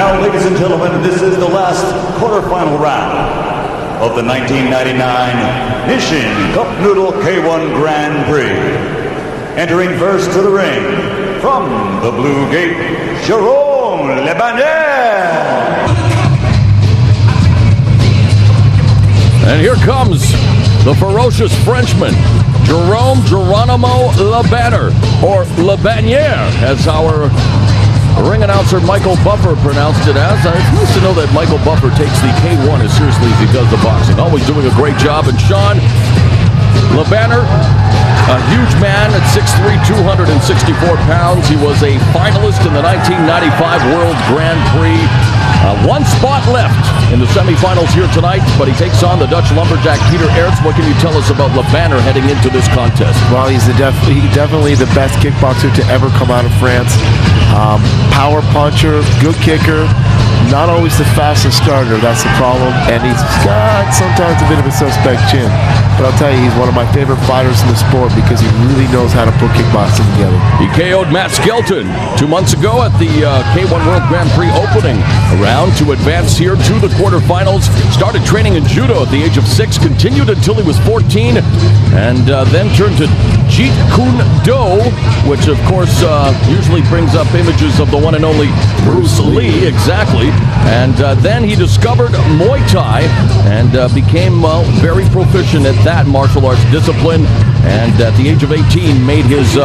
now, ladies and gentlemen, this is the last quarterfinal round of the 1999 Mission Cup Noodle K-1 Grand Prix. Entering first to the ring from the Blue Gate, Jerome Le Banner. And here comes the ferocious Frenchman, Jerome Geronimo Le Banner, or Le Bannière, as our ring announcer Michael Buffer pronounced it as. It's nice to know that Michael Buffer takes the K-1 as seriously as he does the boxing. Always doing a great job. And Sean Le Banner, a huge man at 6'3", 264 pounds. He was a finalist in the 1995 World Grand Prix. One spot left in the semifinals here tonight, but he takes on the Dutch lumberjack Peter Aerts. What can you tell us about Le Banner heading into this contest? Well, he's definitely the best kickboxer to ever come out of France. Power puncher, good kicker, not always the fastest starter, that's the problem, and he's got sometimes a bit of a suspect chin. But I'll tell you, he's one of my favorite fighters in the sport because he really knows how to put kickboxing together. He KO'd Matt Skelton 2 months ago at the K-1 World Grand Prix opening round to advance here to the quarterfinals. Started training in judo at the age of 6, continued until he was 14, and then turned to Jeet Kune Do, which of course usually brings up images of the one and only Bruce Lee, exactly. And then he discovered Muay Thai and became very proficient at that martial arts discipline. And at the age of 18, made his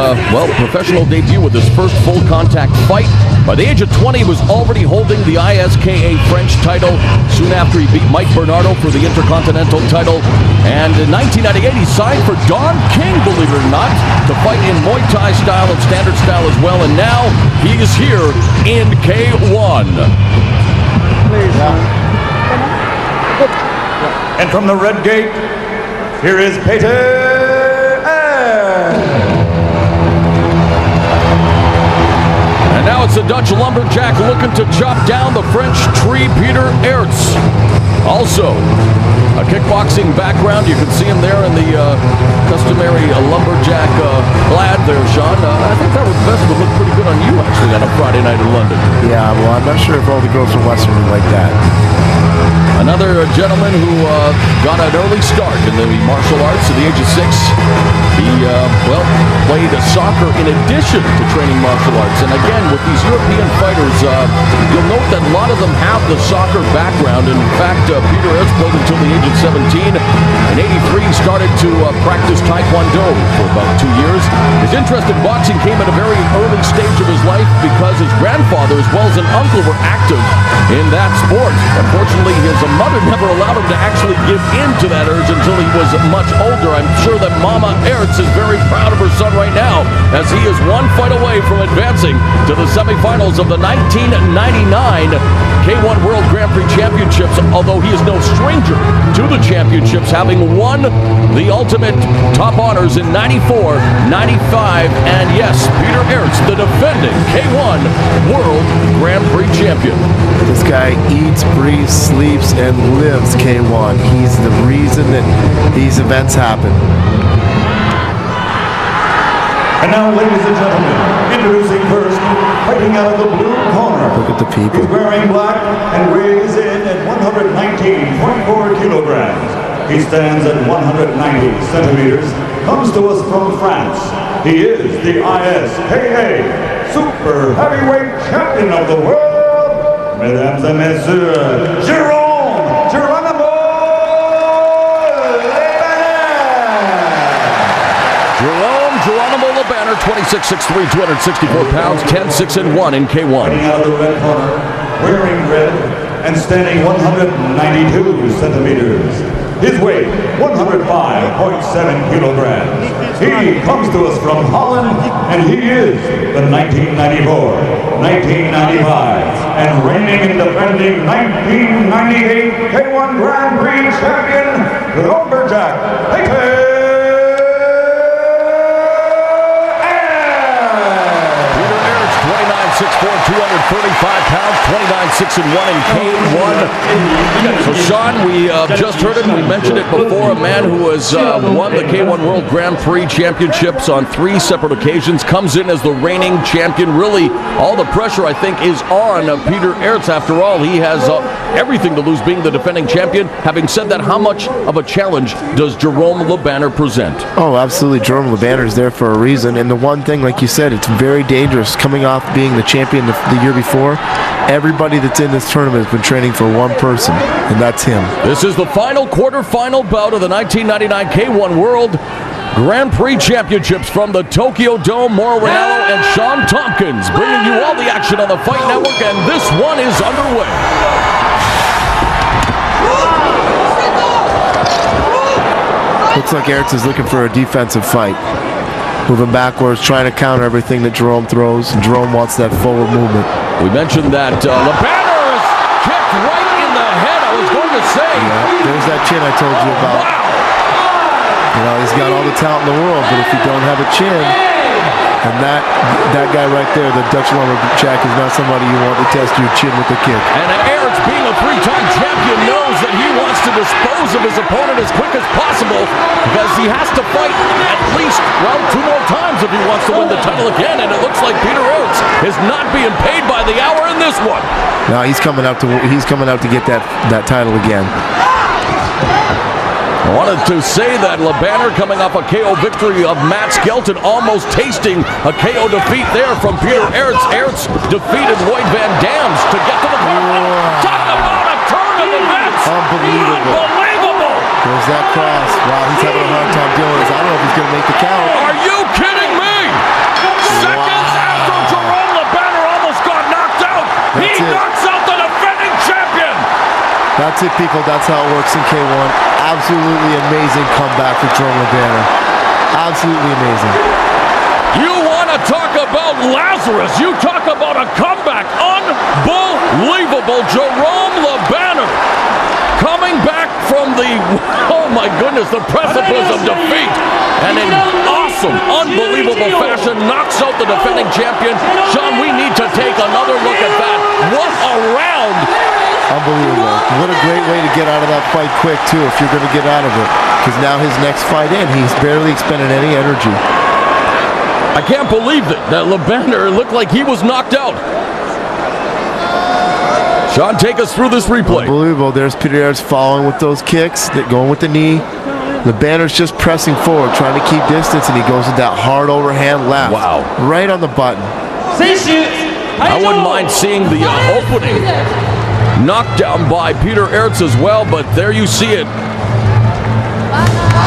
professional debut with his first full contact fight. By the age of 20, he was already holding the ISKA French title. Soon after, he beat Mike Bernardo for the Intercontinental title. And in 1998, he signed for Don King, believe it or not, to fight in Muay Thai style and standard style as well. And now he is here in K-1. And from the red gate, here is Peter. And now it's the Dutch lumberjack looking to chop down the French tree, Peter Aerts. Also, a kickboxing background. You can see him there in the customary lumberjack plaid there, Sean. I think that vest would look pretty good on you, actually, on a Friday night in London. Yeah, well, I'm not sure if all the girls from Western would like that. Another gentleman who got an early start in the martial arts at the age of 6. He, played soccer in addition to training martial arts. And again, with these European fighters, you'll note that a lot of them have the soccer background. In fact, Peter Aerts played until the age of 17. In 83, he started to practice Taekwondo for about 2 years. His interest in boxing came at a very early stage of his life because his grandfather as well as an uncle were active in that sport. Unfortunately, his mother never allowed him to actually give in to that urge until he was much older. I'm sure that Mama Aerts is very proud of her son right now as he is one fight away from advancing to the semifinals of the 1999 K-1 World Grand Prix Championships, although he is no stranger to the championships, having won the ultimate top honors in 94, 95, and yes, Peter Aerts, the defending K-1 World Grand Prix champion. This guy eats, breathes, sleeps, and lives K-1. He's the reason that these events happen. And now, ladies and gentlemen, introducing first, fighting out of the blue corner. Look at the people. He's wearing black and weighs in at 119.4 kilograms. He stands at 190 centimeters. Comes to us from France. He is the ISKA Super Heavyweight Champion of the world. Mesdames et messieurs, Jerome Geronimo Le Banner. Jerome Geronimo Le Banner, 26'6", 264 pounds, 10-6-1 in K-1. Fighting out of the red corner, wearing red and standing 192 centimeters. His weight, 105.7 kilograms. He comes to us from Holland, and he is the 1994, 1995, and reigning and defending 1998 K-1 Grand Prix champion, lumberjack Peter. 145 pounds, 29-6-1 in K-1. So, Sean, we just heard it. We mentioned it before. A man who has won the K-1 World Grand Prix Championships on 3 separate occasions, comes in as the reigning champion. Really, all the pressure, I think, is on Peter Aerts. After all, he has everything to lose being the defending champion. Having said that, how much of a challenge does Jerome LeBanner present? Oh, absolutely. Jerome LeBanner is there for a reason. And the one thing, like you said, it's very dangerous coming off being the champion the year before. Everybody that's in this tournament has been training for one person, and that's him. This is the final quarterfinal bout of the 1999 K-1 World Grand Prix Championships from the Tokyo Dome. Mauro Ranallo and Sean Tompkins bringing you all the action on the Fight Network, and this one is underway. Looks like Aerts is looking for a defensive fight. Moving backwards, trying to counter everything that Jerome throws. And Jerome wants that forward movement. We mentioned that LeBanner is kicked right in the head. I was going to say. Yeah, there's that chin I told you about. Wow. You know, he's got all the talent in the world, but if you don't have a chin, and that guy right there, the Dutch lumberjack, is not somebody you want to test your chin with a kick. And Aerts, being a 3-time champion, knows that he wants to dispose of his opponent as quick as possible because he has to fight at least, well, 2 more times if he wants to win the title again. And it looks like Peter Aerts is not being paid by the hour in this one. No, he's coming out to get that title again. I wanted to say that LeBanner coming off a KO victory of Matt Skelton, almost tasting a KO defeat there from Peter Aerts. Aerts defeated Lloyd Van Dams to get to the final. Talk about a turn of events! Unbelievable. Unbelievable! There's that cross. Wow, he's having a hard time dealing with this. I don't know if he's going to make the count. Are you kidding me? Seconds after Jerome LeBanner almost got knocked out, he knocks out the defending champion! That's it, people. That's how it works in K-1. Absolutely amazing comeback for Jerome LeBanner. Absolutely amazing. You want to talk about Lazarus? You talk about a comeback. Unbelievable. Jerome LeBanner coming back from the, oh my goodness, the precipice of defeat. And in awesome, unbelievable fashion, knocks out the defending champion. Sean, we need to take another look at that. What a round. Unbelievable. What a great way to get out of that fight quick, too, if you're going to get out of it. Because now his next fight in, he's barely expended any energy. I can't believe it, that LeBanner looked like he was knocked out. Sean, take us through this replay. Unbelievable. There's Peter Aerts following with those kicks, going with the knee. LeBanner's just pressing forward, trying to keep distance, and he goes with that hard overhand left. Wow. Right on the button. I wouldn't mind seeing the opening. Knocked down by Peter Aerts as well, but there you see it.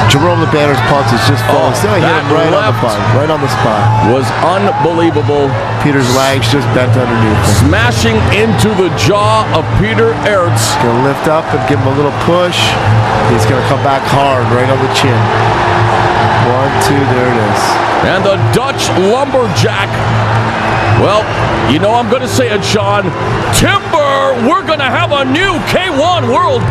Jerome LeBanner's punch is just falling. Still hit him right on the button, right on the spot. Was unbelievable. Peter's legs just bent underneath him. Smashing into the jaw of Peter Aerts. Gonna lift up and give him a little push. He's gonna come back hard, right on the chin. 1, 2, there it is. And the Dutch lumberjack. Well, you know I'm going to say it, Sean. Timber, we're going to have a new K-1 World